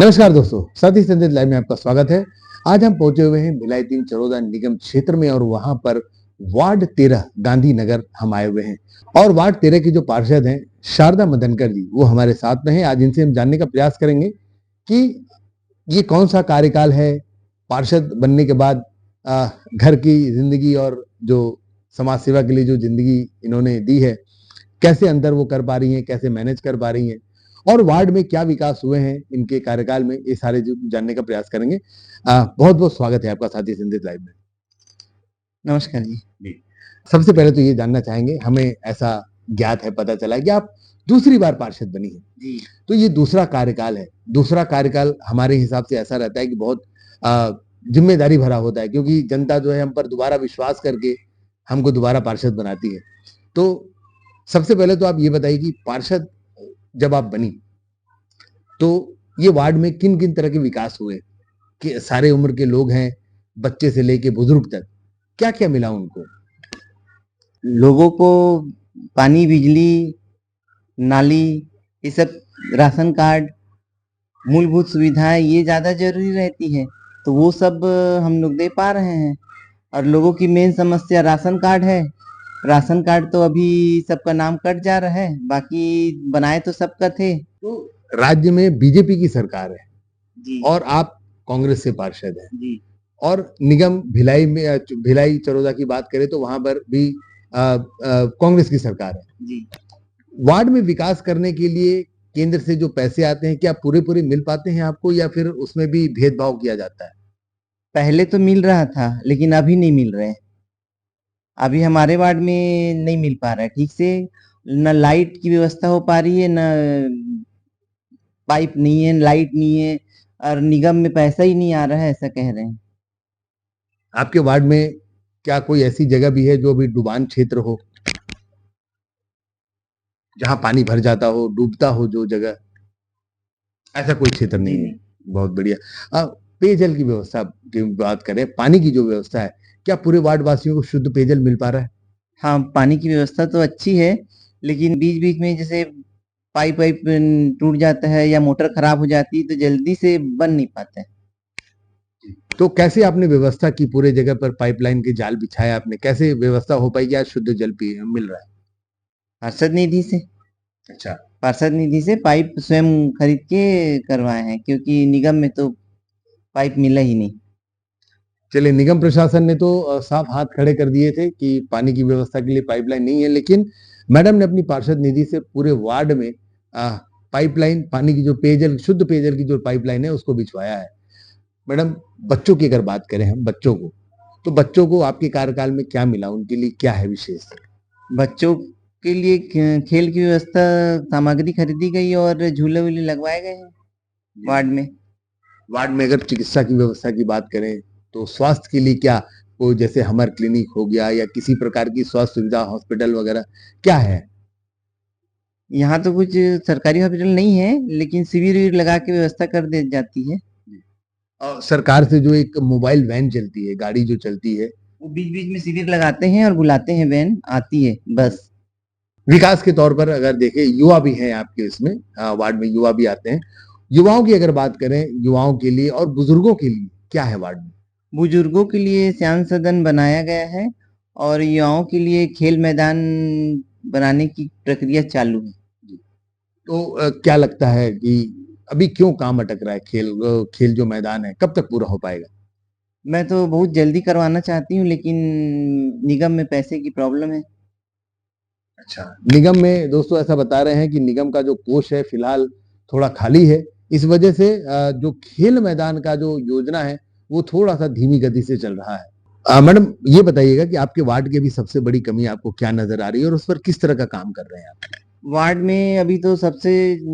नमस्कार दोस्तों, साथी संदेश लाइव में आपका स्वागत है। आज हम पहुंचे हुए हैं भिलाई 3 चरोदा निगम क्षेत्र में और वहां पर वार्ड 13 गांधीनगर हम आए हुए हैं और वार्ड 13 की जो पार्षद हैं शारदा मदनकर जी, वो हमारे साथ में हैं। आज इनसे हम जानने का प्रयास करेंगे कि ये कौन सा कार्यकाल है पार्षद बनने के बाद, घर की जिंदगी और जो समाज सेवा के लिए जो जिंदगी इन्होंने दी है, कैसे अंदर वो कर पा रही हैं, कैसे मैनेज कर पा रही हैं और वार्ड में क्या विकास हुए हैं इनके कार्यकाल में, ये सारे जो जानने का प्रयास करेंगे। बहुत बहुत स्वागत है आपका साथी संदेश लाइव में। नमस्कार जी। जी। सबसे पहले तो ये जानना चाहेंगे, हमें ऐसा ज्ञात है, पता चला है कि आप दूसरी बार पार्षद बनी है जी। तो ये दूसरा कार्यकाल है। दूसरा कार्यकाल हमारे हिसाब से ऐसा रहता है कि बहुत जिम्मेदारी भरा होता है, क्योंकि जनता जो है हम पर दोबारा विश्वास करके हमको दोबारा पार्षद बनाती है। तो सबसे पहले तो आप ये बताइए कि पार्षद जब आप बनी तो ये वार्ड में किन किन तरह के विकास हुए, कि सारे उम्र के लोग हैं, बच्चे से लेके बुजुर्ग तक, क्या क्या मिला उनको? लोगों को पानी, बिजली, नाली, ये सब, राशन कार्ड, मूलभूत सुविधाएं ये ज्यादा जरूरी रहती है, तो वो सब हम लोग दे पा रहे हैं। और लोगों की मेन समस्या राशन कार्ड है। राशन कार्ड तो अभी सबका नाम कट जा रहा है, बाकी बनाए तो सबका थे। तो राज्य में बीजेपी की सरकार है जी। और आप कांग्रेस से पार्षद हैं जी। और निगम भिलाई में, भिलाई चरोदा की बात करें तो वहां पर भी कांग्रेस की सरकार है। जी। वार्ड में विकास करने के लिए केंद्र से जो पैसे आते हैं, क्या पूरे पूरे मिल पाते हैं आपको या फिर उसमें भी भेदभाव किया जाता है? पहले तो मिल रहा था, लेकिन अभी नहीं मिल रहे। अभी हमारे वार्ड में नहीं मिल पा रहा है ठीक से। न लाइट की व्यवस्था हो पा रही है, न पाइप नहीं है, लाइट नहीं है, और निगम में पैसा ही नहीं आ रहा है, ऐसा कह रहे हैं। आपके वार्ड में क्या कोई ऐसी जगह भी है जो अभी डुबान क्षेत्र हो, जहां पानी भर जाता हो, डूबता हो जो जगह? ऐसा कोई क्षेत्र नहीं है। बहुत बढ़िया। पेयजल की व्यवस्था की बात करें, पानी की जो व्यवस्था है, क्या पूरे वार्ड वासियों को शुद्ध पेयजल मिल पा रहा है? हाँ, पानी की व्यवस्था तो अच्छी है, लेकिन बीच बीच में जैसे पाइप वाइप टूट जाता है या मोटर खराब हो जाती है तो जल्दी से बन नहीं पाता है। तो कैसे आपने व्यवस्था की, पूरे जगह पर पाइपलाइन के जाल बिछाया आपने, कैसे व्यवस्था हो पाई कि आज शुद्ध जल मिल रहा है? पार्षद निधि से। अच्छा। पार्षद निधि से पाइप स्वयं खरीद के करवाए हैं, क्योंकि निगम में तो पाइप मिला ही नहीं। चलिए, निगम प्रशासन ने तो साफ हाथ खड़े कर दिए थे कि पानी की व्यवस्था के लिए पाइपलाइन नहीं है, लेकिन मैडम ने अपनी पार्षद निधि से पूरे वार्ड में पाइपलाइन, पानी की जो पेयजल, शुद्ध पेयजल की जो पाइपलाइन है उसको बिछवाया है। मैडम, बच्चों की अगर बात करें हम, बच्चों को, तो बच्चों को आपके कार्यकाल में क्या मिला, उनके लिए क्या है विशेष? बच्चों के लिए खेल की व्यवस्था, सामग्री खरीदी गई और झूले वूले लगवाए गए हैं वार्ड में। वार्ड में अगर चिकित्सा की व्यवस्था की बात करें तो स्वास्थ्य के लिए क्या, कोई जैसे हमर क्लिनिक हो गया या किसी प्रकार की स्वास्थ्य सुविधा, हॉस्पिटल वगैरह क्या है? यहाँ तो कुछ सरकारी हॉस्पिटल नहीं है, लेकिन शिविर विविर लगा के व्यवस्था कर दी जाती है। और सरकार से जो एक मोबाइल वैन चलती है, गाड़ी जो चलती है, वो बीच बीच में शिविर लगाते हैं और बुलाते हैं, वैन आती है बस। विकास के तौर पर अगर देखें, युवा भी हैं आपके इसमें, वार्ड में युवा भी आते हैं। युवाओं की अगर बात करें, युवाओं के लिए और बुजुर्गों के लिए क्या है वार्ड में? बुजुर्गों के लिए श्याम सदन बनाया गया है और युवाओं के लिए खेल मैदान बनाने की प्रक्रिया चालू है। तो क्या लगता है कि अभी क्यों काम अटक रहा है? खेल जो मैदान है कब तक पूरा हो पाएगा? मैं तो बहुत जल्दी करवाना चाहती हूँ, लेकिन निगम में पैसे की प्रॉब्लम है। अच्छा। निगम में दोस्तों ऐसा बता रहे हैं कि निगम का जो कोष है फिलहाल थोड़ा खाली है, इस वजह से जो खेल मैदान का जो योजना है वो थोड़ा सा धीमी गति से चल रहा है। मैडम, ये बताइएगा कि आपके वार्ड की अभी सबसे बड़ी कमी आपको क्या नजर आ रही है और उस पर किस तरह का काम कर रहे हैं आप? वार्ड में अभी तो सबसे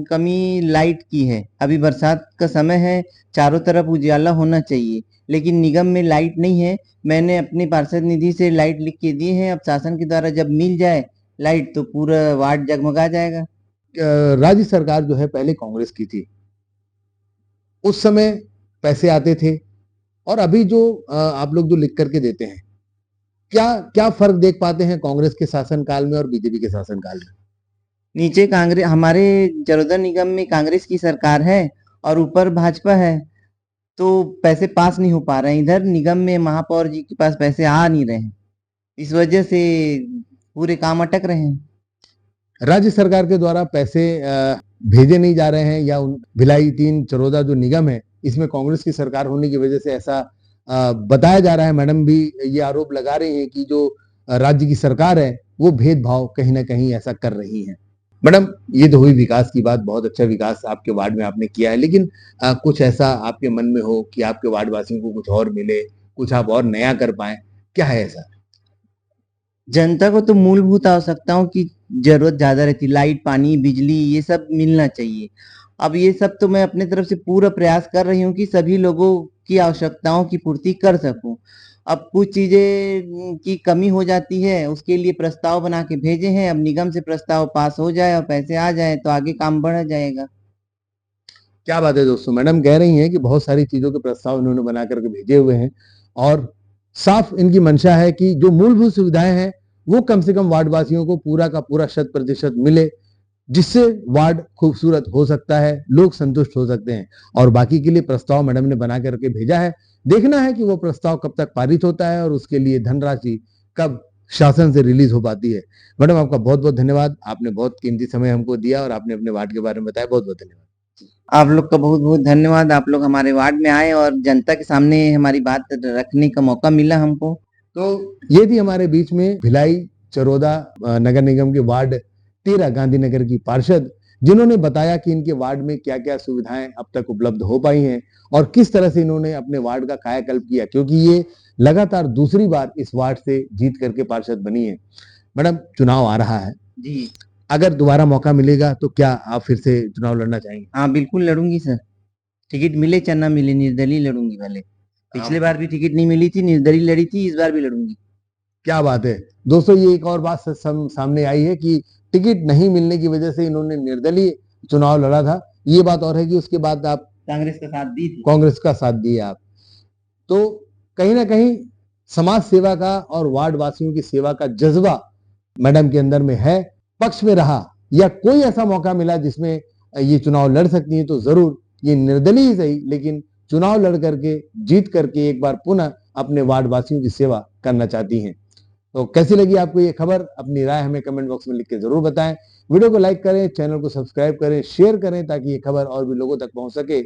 कमी लाइट की है। अभी बरसात का समय है, चारों तरफ उजाला होना चाहिए, लेकिन निगम में लाइट नहीं है। मैंने अपनी पार्षद निधि से लाइट लिख के दिए हैं, अब शासन के द्वारा जब मिल जाए लाइट तो पूरा वार्ड जगमगा जाएगा। राज्य सरकार जो है पहले कांग्रेस की थी, उस समय पैसे आते थे और अभी जो आप लोग जो लिख करके देते हैं, क्या क्या फर्क देख पाते हैं कांग्रेस के शासनकाल में और बीजेपी के शासनकाल में? नीचे कांग्रेस, हमारे चरोदा निगम में कांग्रेस की सरकार है और ऊपर भाजपा है, तो पैसे पास नहीं हो पा रहे हैं। इधर निगम में महापौर जी के पास पैसे आ नहीं रहे हैं, इस वजह से पूरे काम अटक रहे हैं। राज्य सरकार के द्वारा पैसे भेजे नहीं जा रहे हैं, या भिलाई 3 चरोदा जो निगम है इसमें कांग्रेस की सरकार होने की वजह से ऐसा बताया जा रहा है। मैडम भी ये आरोप लगा रही हैं कि जो राज्य की सरकार है वो भेदभाव कहीं ना कहीं ऐसा कर रही है। मैडम, ये तो हुई विकास की बात, बहुत अच्छा विकास आपके वार्ड में आपने किया है, लेकिन कुछ ऐसा आपके मन में हो कि आपके वार्ड वासियों को कुछ और मिले, कुछ आप और नया कर पाए, क्या है ऐसा? जनता को तो मूलभूत आवश्यकताओं की जरूरत ज्यादा रहती है, लाइट, पानी, बिजली, ये सब मिलना चाहिए। अब ये सब तो मैं अपने तरफ से पूरा प्रयास कर रही हूँ कि सभी लोगों की आवश्यकताओं की पूर्ति कर सकूं। अब कुछ चीजें की कमी हो जाती है, उसके लिए प्रस्ताव बना के भेजे हैं। अब निगम से प्रस्ताव पास हो जाए और पैसे आ जाए तो आगे काम बढ़ जाएगा। क्या बात है दोस्तों, मैडम कह रही हैं कि बहुत सारी चीजों के प्रस्ताव इन्होंने बना करके भेजे हुए हैं, और साफ इनकी मंशा है कि जो मूलभूत सुविधाएं हैं वो कम से कम वार्ड वासियों को पूरा का पूरा 100% मिले, जिससे वार्ड खूबसूरत हो सकता है, लोग संतुष्ट हो सकते हैं। और बाकी के लिए प्रस्ताव मैडम ने बना करके भेजा है, देखना है कि वो प्रस्ताव कब तक पारित होता है और उसके लिए धनराशि कब शासन से रिलीज हो पाती है। मैडम, आपका बहुत बहुत धन्यवाद, आपने बहुत कीमती समय हमको दिया और आपने अपने वार्ड के बारे में बताया। बहुत बहुत धन्यवाद। आप लोग का बहुत बहुत धन्यवाद। आप लोग हमारे वार्ड में आए और जनता के सामने हमारी बात रखने का मौका मिला हमको। तो ये थी हमारे बीच में भिलाई चरोदा नगर निगम के वार्ड 13 गांधीनगर की पार्षद, जिन्होंने बताया कि इनके वार्ड में क्या क्या सुविधाएं अब तक उपलब्ध हो पाई हैं और किस तरह से इन्होंने अपने वार्ड का कायाकल्प किया, क्योंकि ये लगातार दूसरी बार इस वार्ड से जीत करके पार्षद बनी है। मैडम, चुनाव आ रहा है जी, अगर दोबारा मौका मिलेगा तो क्या आप फिर से चुनाव लड़ना चाहेंगे? हाँ बिल्कुल लड़ूंगी सर। टिकट मिले चाहे ना मिले, निर्दलीय लड़ूंगी। पहले पिछले बार भी टिकट नहीं मिली थी, निर्दलीय लड़ी थी, इस बार भी लड़ूंगी। क्या बात है दोस्तों, ये एक और बात सामने आई है कि टिकट नहीं मिलने की वजह से इन्होंने निर्दलीय चुनाव लड़ा था। ये बात और है कि उसके बाद आप कांग्रेस का साथ दी थी। कांग्रेस का साथ दिए आप, तो कहीं ना कहीं समाज सेवा का और वार्ड वासियों की सेवा का जज्बा मैडम के अंदर में है। पक्ष में रहा या कोई ऐसा मौका मिला जिसमें ये चुनाव लड़ सकती है तो जरूर, ये निर्दलीय ही सही लेकिन चुनाव लड़ करके जीत करके एक बार पुनः अपने वार्ड वासियों की सेवा करना चाहती हैं। तो कैसी लगी आपको ये खबर? अपनी राय हमें कमेंट बॉक्स में लिख के जरूर बताएं। वीडियो को लाइक करें, चैनल को सब्सक्राइब करें, शेयर करें ताकि ये खबर और भी लोगों तक पहुंच सके।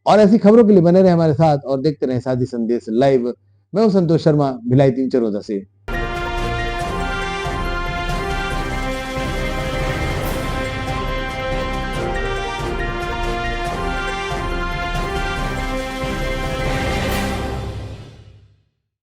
और ऐसी खबरों के लिए बने रहे हमारे साथ और देखते रहें साथी संदेश लाइव। मैं हूं संतोष शर्मा, भिलाई 3 चरोदा से।